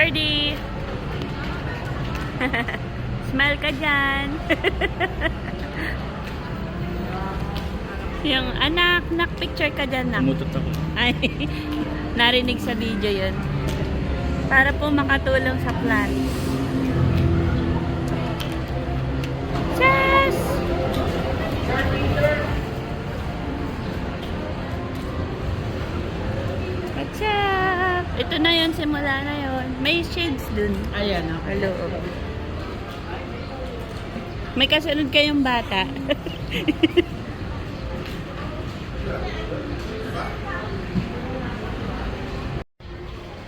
30. Smile ka dyan. Yung anak, picture ka dyan, nak. Umutot ako. Ay, narinig sa video yun. Para po makatulong sa plan. Yes! What's up? Ito na yun, simula na yun. May shades dun. Ayan, Hello. May kasunod kayong bata.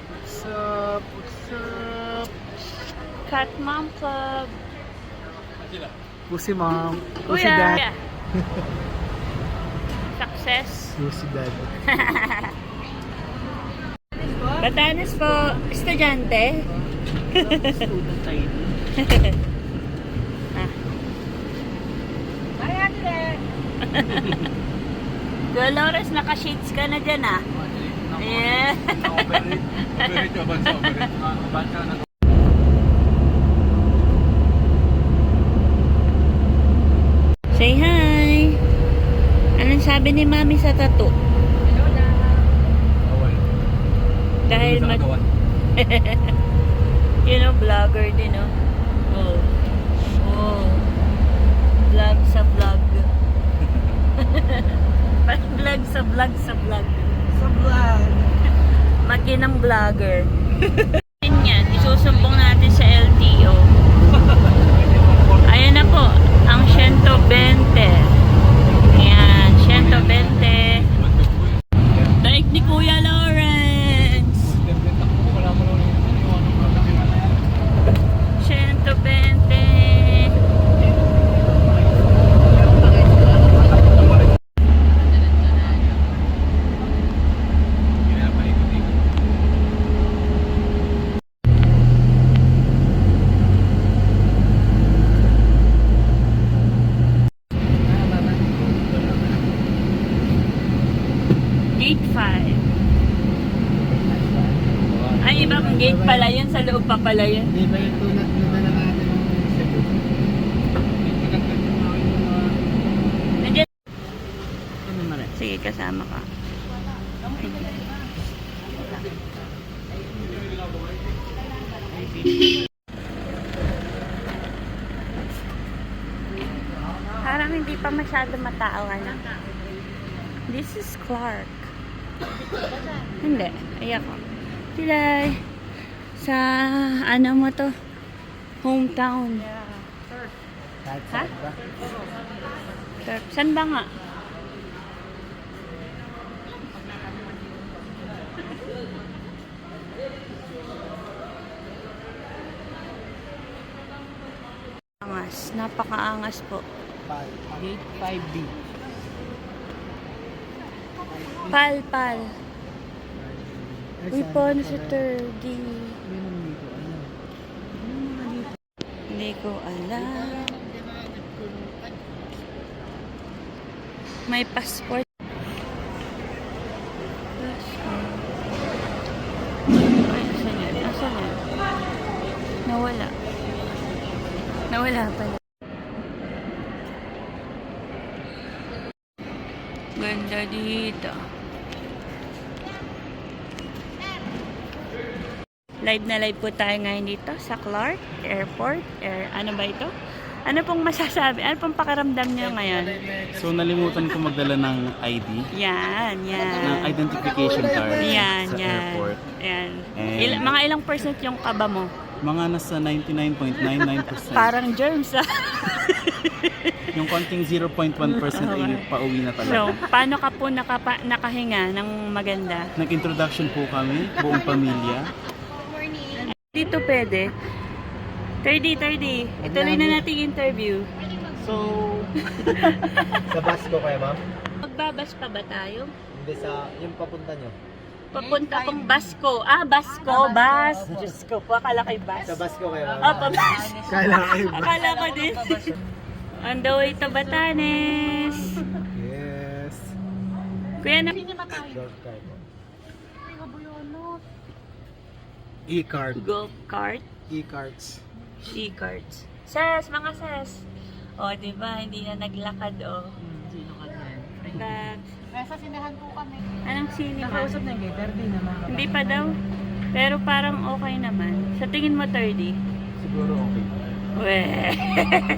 What's up? Cat Mom Club. Pussy mom. Pussy Kuya. dad. Success. Pussy dad. Batanes po, estudyante. Student tayo. Dolores, naka-shades ka na dyan ah. Yeah. Operate ka ba sa operate? Say hi. Anong sabi ni Mami sa tattoo? Bawal. Dahil Sa mag... katawan. You know, vlogger din, no? Oh. Oh. Vlog sa vlog. Vlog sa vlog sa vlog. Sa vlog. Makinang vlogger. Yan, isusumbong natin sa LTO. Ayan na po, ang 120. Ayan, 120. Daig ni Kuya Lawrence. 120. Gate 5. Ay, ibang gate pala yun. Sa loob pa pala yun. Di ba yung tunat na dala natin ng Cebu? Nandiyan. Sige, kasama ka. Parang hindi pa masyado matao, ano? This is Clark. Hindi. Ayak ko. Sila sa ano mo to? Hometown. Kahit Ha? saan ba? Surf. Saan ba nga? Angas. Napakaangas po. Gate 5B. Pal. Uy, paano si Ano 30? dito? Hindi ko alam. May passport. Ay, asan yan? Asan yan? Nawala. Nawala pala. Ganda dito. Live na live po tayo ngayon dito sa Clark Airport. Ano ba ito? Ano pong masasabi? Ano pong pakiramdam niyo ngayon? So nalimutan ko magdala ng ID. Yan. Ng identification card Yan. sa airport. Yan. And- Mga ilang percent yung kaba mo? Mga nasa 99.99%. Parang germs ah. Yung konting 0.1% ay pauwi na So, talaga. paano ka po nakahinga ng maganda? Nag-introduction po kami, buong pamilya. Dito pwede. 30. Ituloy na nating interview. So, sa bus ko kayo, ma'am? Magbabas pa ba tayo? Hindi sa, yung papunta nyo. Papunta pong Basco. Basco. Bas. Diyos ko po, akala kay Bas. Sa bus ko kayo, ma'am? Pabas. Kala kayo ba? Akala ko din. On the way to Batanes. Yes. Kuya na. Short card po. E-card. Golf cart. E-cards. E-carts. Ses, mga ses. O, diba? Hindi na naglakad, o. Sino ka yan? Relax. Nasa sinahan po kami. Anong sini ba? Nakausap na yung kay Terdy na mga Hindi pa daw. Pero parang okay naman. Sa tingin mo, 30? Siguro okay. Weh.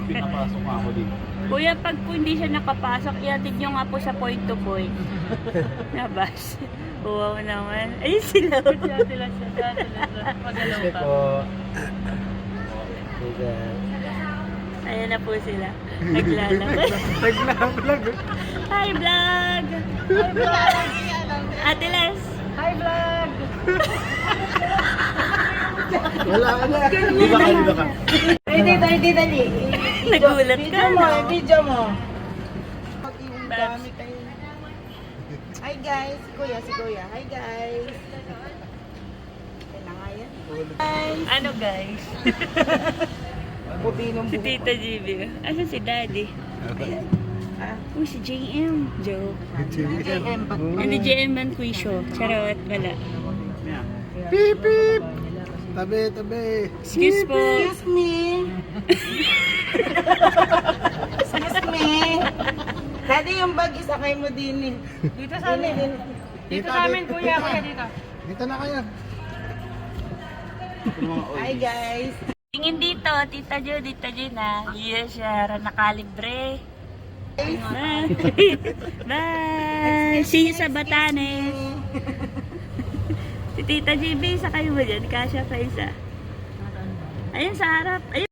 Pinapasok ako dito. Kuya, pag po hindi siya nakapasok, iatid nyo nga po sa point to point. Nabas. Wow naman. Ayun sila. Sila. Excuse me po. Ayan na po sila. Naglalakad. Naglalag. Hi, vlog! Hi, vlog! Ate Les! Hi, vlog! Wala ka na. Iba ka. Ready, dali. Nagulat ka, Video mo, no? video mo. Babs. Hi guys, si Kuya. Hi guys. Kailangan yan. Guys. Ano guys? Puti nung Si Tita GB. Asan si Daddy? Uy, si JM. Joke. JM pa. Hindi JM man quisyo. Charot. Wala. Beep, beep. Tabi. Excuse po. Excuse me. Excuse me. Daddy, yung bag isakay mo din eh. Dito sa amin. Dito sa amin, kuya dito. Dito na kayo. Hi guys. Tingin dito, Tita Jo, Tita Gina. Yes, siya. Nakalibre. Bye. Bye. See you sa Batanes. Si Tita GB, sakay mo dyan. Kasya pa isa. Ayun sa harap. Ayun.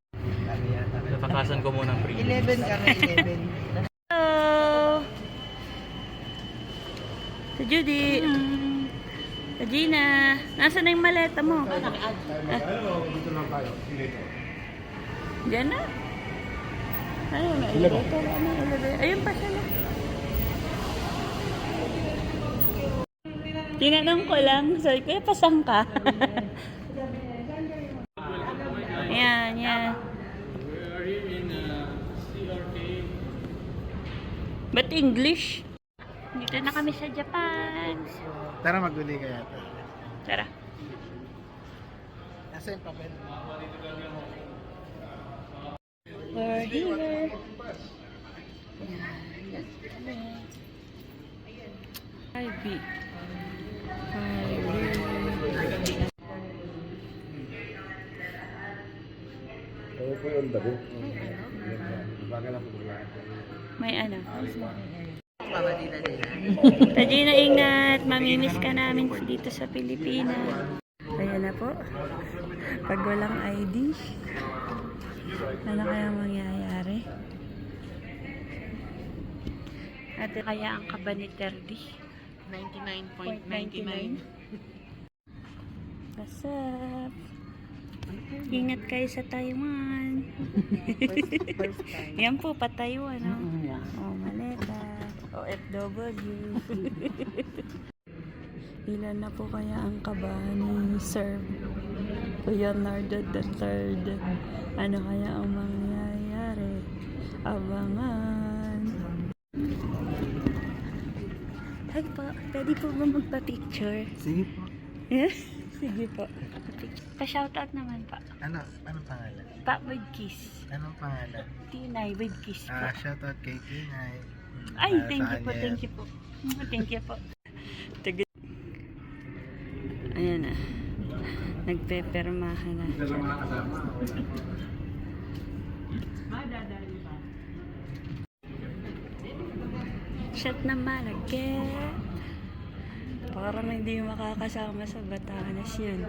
Natakasan ko muna ang pre. 11 kami, 11. Hello. Sa Judy. Sa Gina. Nasaan na yung maleta mo? Dito lang tayo. Diyan na. Ayun, may elevator. Ano, elevator. Ayun pa siya na. Tinanong ko lang, sorry, kuya, pasang ka? Yan. Ba't English? Dito na kami sa Japan. Tara, maguli ka yata. Tara. Nasa yung papel? We're here. Ivy. Ano po yung dabi? Baga lang po. May ano? Tadina, ingat. Mamimiss ka namin dito sa Pilipinas. Ayan na po. Pag walang ID, ano kaya mangyayari? At kaya ang kaba ni Terdy? 99.99. What's up? Ingat kayo sa Taiwan. First time. Yan po, pa Taiwan. Oh, maleta. OFW. Ilan na po kaya ang kaba ni Sir Leonardo III? Ano kaya ang mangyayari? Abangan. Hi po, pwede po ba magpa-picture? Sige po. Sige po. Pa-shoutout naman pa. Anong pangalan? Pa with kiss. Anong pangalan? Tinay with kiss po. Shoutout kay Tinay. Ay, thank you po, thank you po. Thank you po. Ayan na. Nagpepermahan na. Shot na malagkit. Parang hindi makakasama sa Batanes yun.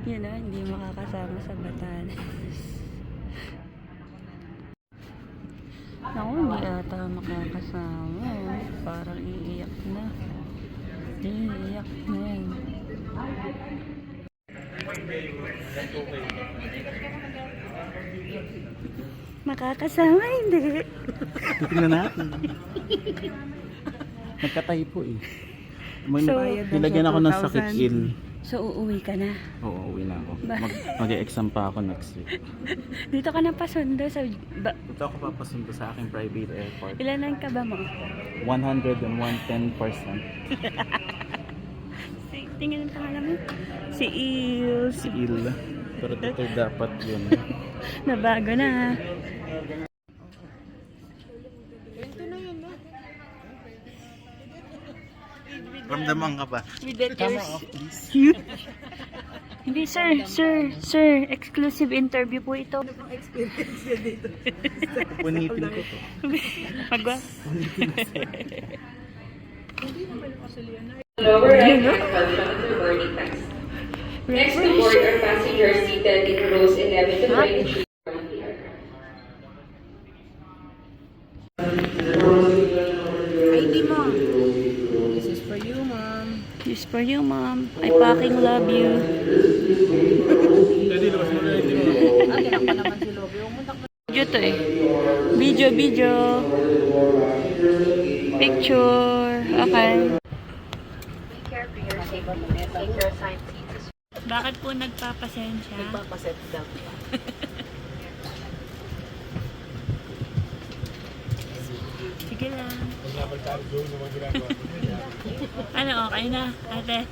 Yun o, hindi makakasama sa Batanes. Naku, hindi ata makakasama. Parang iiyak na. Iiyak na yan. Makakasama, hindi. Titingnan natin. Nagkatayo po eh. So, Nilagyan ako ng sakit in. So, uuwi ka na. Oo, uwi na ako. Ba- Mag-e-exam pa ako next week. Dito ka na pasundo sa... Ito ako papasundo sa aking private airport. Ilan lang ka ba mo? 110%. Tingnan ang pangalan mo. Si Il. Si Il. Pero dito dapat yun. Nabago na. Ramdaman ka ba? With the tears. Cute. Hindi, sir. Exclusive interview po ito. Punitin ko to. Magwa. Lower right hand function for boarding pass. Next to board are passengers seated in rows 11 to 23 around the aircraft. ID mo. This is for you, ma'am. This for you, ma'am. I fucking love you. Video to eh. Video. Picture. Okay. Bakit po nagpapasensya? Nagpapaset daw. Sige lang. Ano, okay na, ate?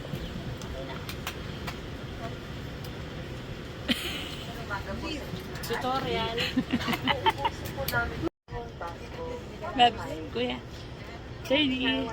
Tutorial. Babs, kuya. Sorry.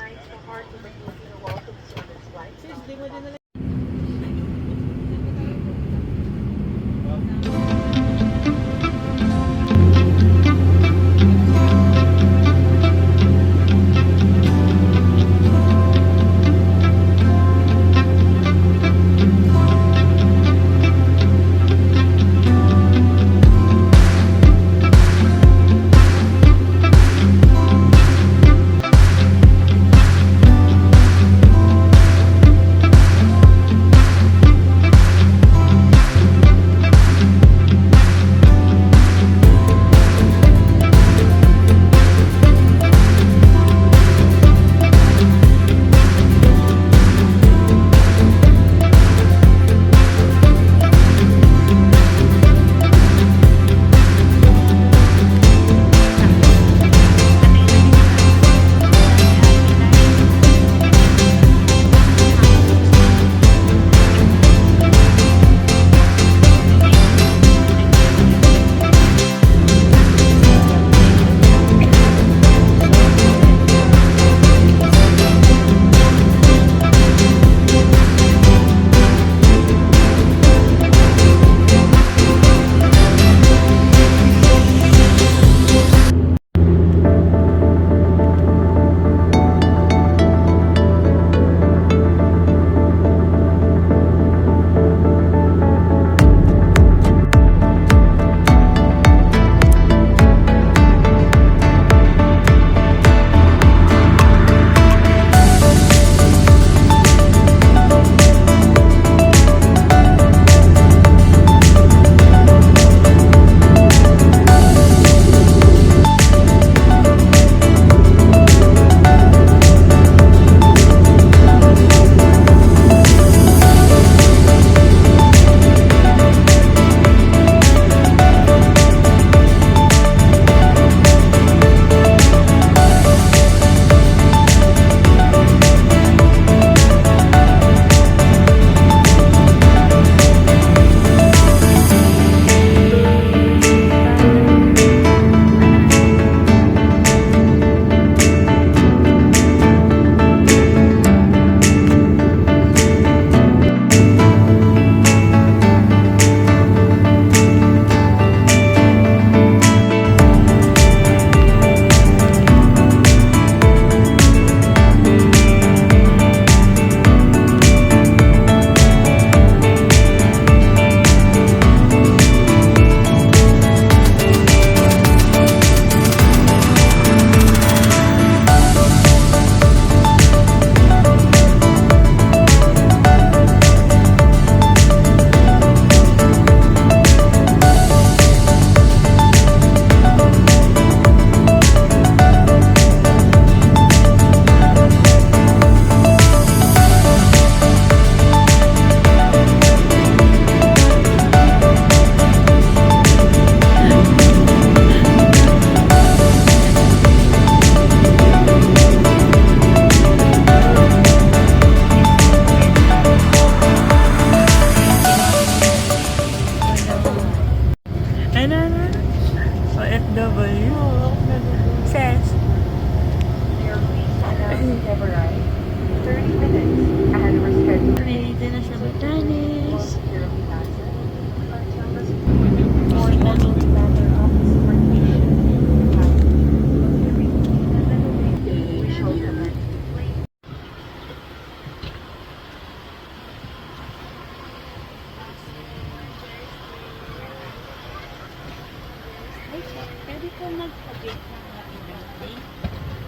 gift na happy birthday.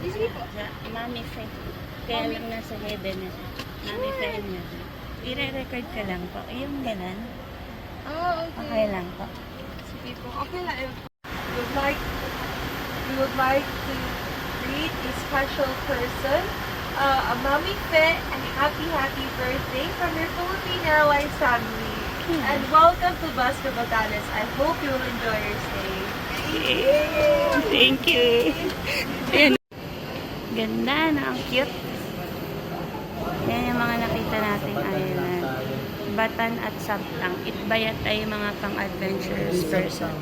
Sige po. Sa Mami Fe. Kaya lang nasa heaven na siya. Mami Fe niya. I-record ka lang po. Yung ganan. Oh, okay. Okay lang po. Sige po. Okay lang. We would like to greet a special person, a Mami Fe, and happy birthday from your Philippine Airlines family. And welcome to Basco Batanes. I hope you will enjoy your stay. Thank you. Ayan. Ganda na. Ang cute. Yan yung mga nakita nating island. Batan at Samtang. Itbayat ay mga pang-adventurous person.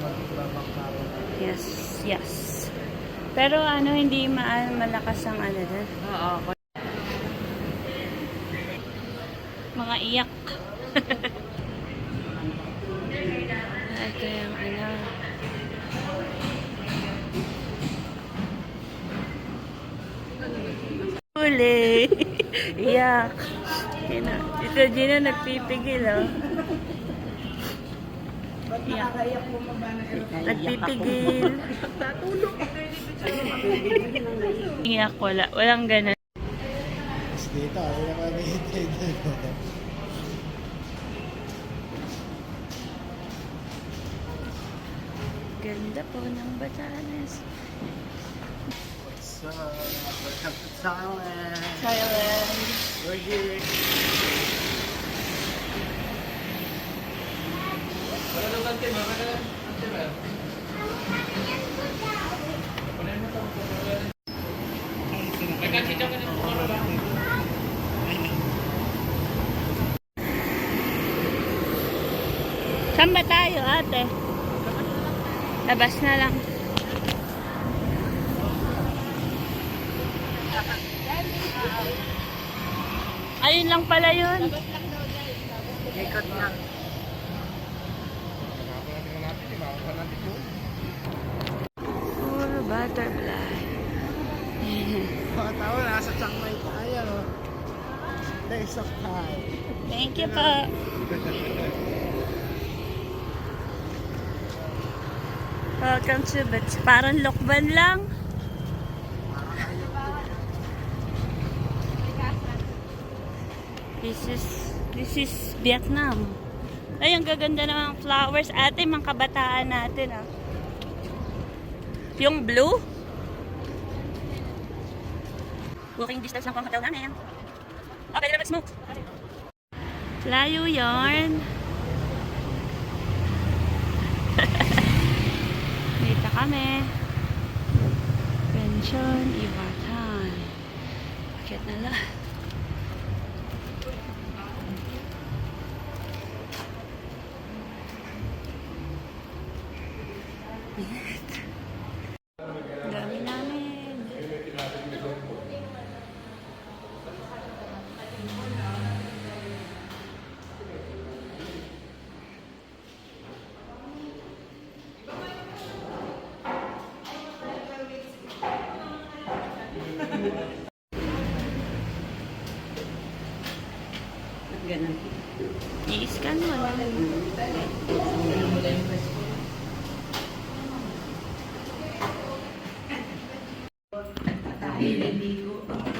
Yes, yes. Pero ano, hindi malakas ang ano doon. Oo. Mga iyak. Ito yung ano. Huli. Iyak. Ito Gina nagpipigil, oh. Iyak. Nagpipigil. Iyak, wala. Walang ganun. Dito, ano naman dito. Ganda po ng Batanes. So, welcome to Thailand. Thailand. We're here. Saan ba tayo, ate? Labas na lang. Ayun lang pala yun. Ikot lang. Puro butterfly. Mga tao, nasa Chiang Mai tayo. Days of time. Thank you pa. Welcome to Bats. Parang Lokban lang. This is Vietnam. Ay, ang gaganda ng flowers. Ate, mga kabataan natin, ah. Yung blue. Walking distance lang po ang hotel namin. Oh, pwede na mag-smoke. Layo yarn. Dito kami. Pension, Ivatan. Bakit na lang? Dami namin. Ganun. I-scan mo lang.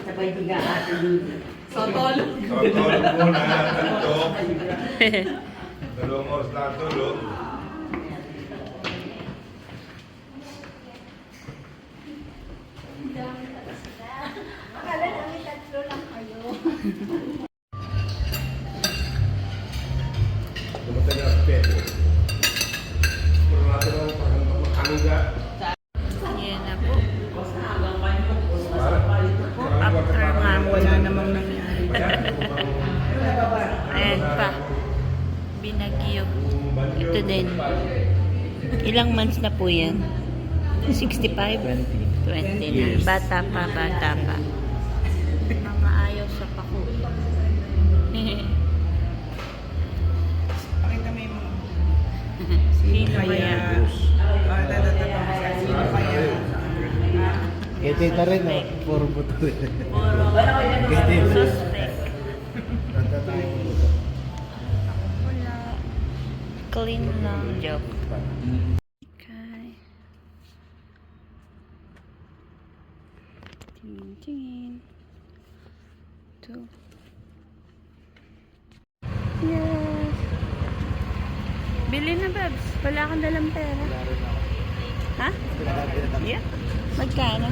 Sabay tiga ate dito. Tutulog muna, tulog. Dalawang oras na tulog. Dumating ang pedo. Puro natin ang makangga. Yan na po. Para After nga, Wala namang nangyari. ayan pa. Binagyo. Ito din. Ilang months na po yan? 65? 20 na. Bata pa, bata pa. Mga ayaw sa pako. Pakita mo yung mga... Sino kaya? Sino kaya? Kaya tita rin, oh. Puro buto. Puro suspect. Nanda tayo buto. Wala. Clean lang. Joke. Okay. Tingin. Ito. Yes. Bili na, Babs. Wala kang dalang pera. Ha? Yeah. Magkano?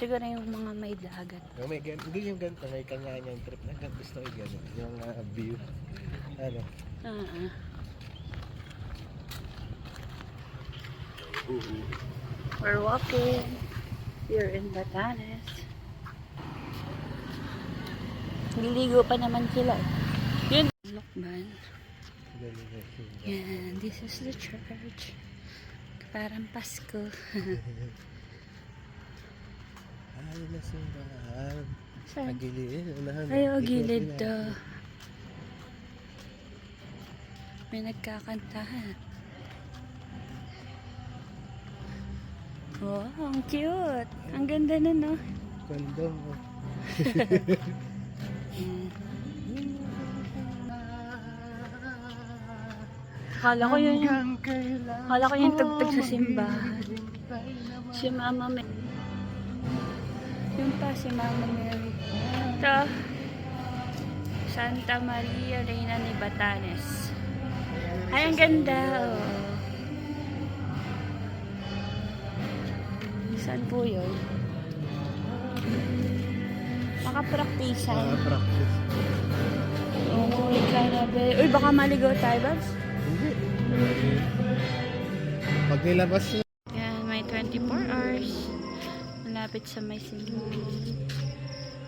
Siguro yung mga may dagat. May hindi yung ganito, may kanya-kanyang trip na gusto ko yung yung view. Ano? We're walking here in Batanes. Nililigo pa naman sila. Yun. Lokban. Yan, this is the church. Parang Pasko. Ay, nasimbahan. Saan? Gilid. Ay, o, gilid to. May nagkakantahan. Wow, ang cute. Ang ganda na, no? Kondom. Akala ko yung tugtog sa simbahan. Si Mama Mary. Yun pa, si Mama Mary. Ito. Santa Maria Reina ni Batanes. Ay, ang ganda. Oh. Saan po yun? Makapraktisan. Practice. Umuwi ka na, be. Uy, baka maligaw tayo, Babs. Hindi. Pag nilabas niya. Yan, may 24 hours. Malapit sa may simbahan.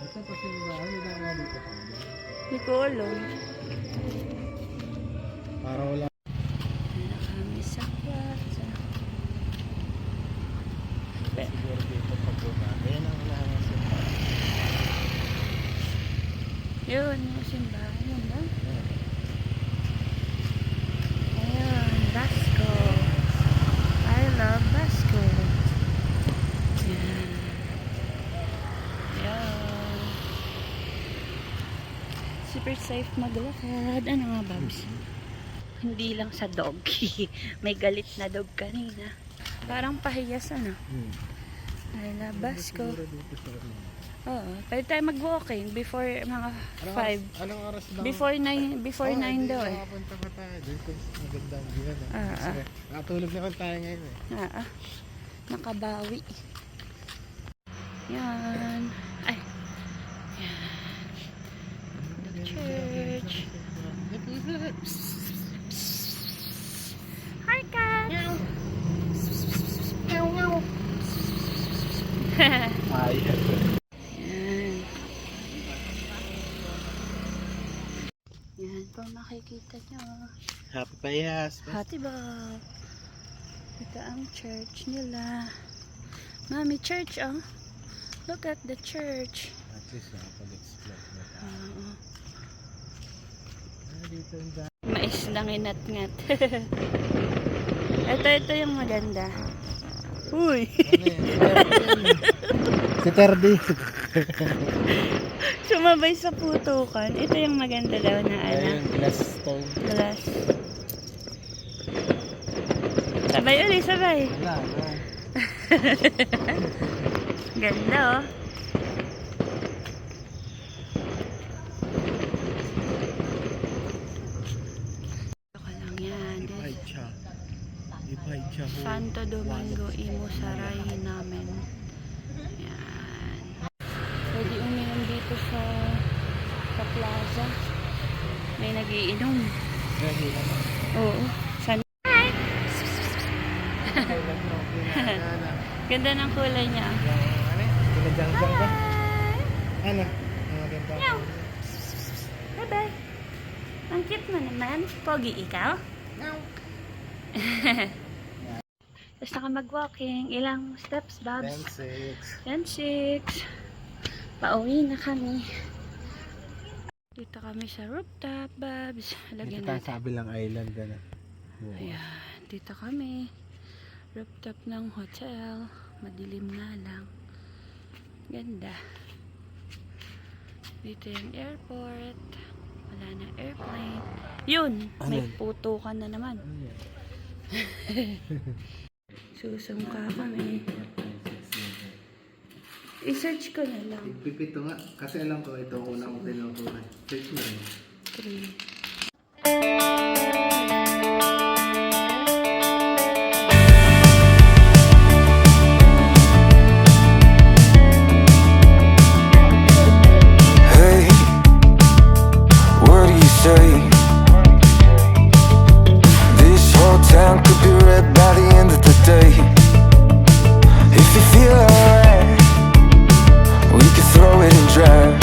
Ito pa simbahan, hindi na nga dito. Hindi ko alam. Para wala. Ano kami sa plaza. Siguro dito pag bumaba. Yan ang unahan sa simbahan. Yun, yung simbahan. Yun ba? Ayun, Basco. I love Basco. Yan. Yan. Super safe maglakad. Ano nga, Babs? Hindi lang sa dog. May galit na dog kanina. Parang pahiyas, ano? I love Basco. Siguro dito sa Oo. Pwede tayo mag-walking before mga 5. Anong oras ba? Before 9 daw eh. Makapunta pa tayo. Doon kung magandang view. Ah. Nakatulog naman tayo ngayon eh. Nakabawi. Yan. Ay. Yan. The church. Hi, cat. Ay. Yan. Yan po makikita nyo. Happy Payas. Hati ba? Ito ang church nila. Mami, church oh. Look at the church. At least nakapag-explore na tayo. Oo. Dito yung daan. Mais lang inat-ngat. ito yung maganda. Uy! Si Terdy. Sumabay sa putukan. Ito yung maganda daw na ano. Ayun, glass stone. Glass. Sabay ulit, sabay. Wala. Ganda oh. Ako lang yan. Santo Domingo Imo Saray namin. Yan. Pwede uminom dito sa plaza. May nagiinom. Oo. San Hi! Ganda ng kulay niya. Ginajang-jang ba? Hi! Ano? Ang maganda. Meow! Bye-bye! Ang cute mo naman. Pogi ikaw? Tapos naka mag-walking. Ilang steps, Babs? 10-6. 10-6. Pauwi na kami. Dito kami sa rooftop, Babs. Lagyan Dito tayo natin. sa kabilang island. Ano? Ayan. Dito kami. Rooftop ng hotel. Madilim na lang. Ganda. Dito yung airport. Wala na airplane. Yun! May putukan na naman. Susungka kami. I-search ko na lang. Pipito nga. Kasi alam ko ito ang unang tinutunan. Search mo yun. 3. Hey, what do you say? This whole town could be red by the end of the day. If you feel alright, we could throw it and drive.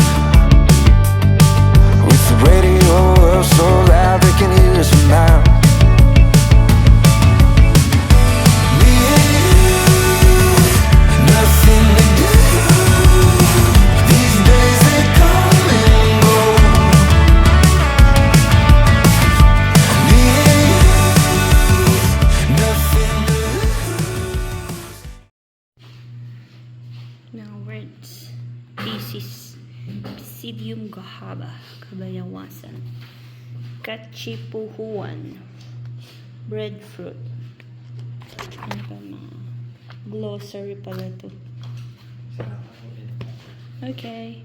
With the radio up so loud they can hear us from miles. Me and you, nothing to do. These days they come and go. Me and you, nothing to lose. Now words. This is Psidium Gahaba, Kabayawasan. Kachipuhuan. Breadfruit. Ano pa mga glossary pala to. Okay.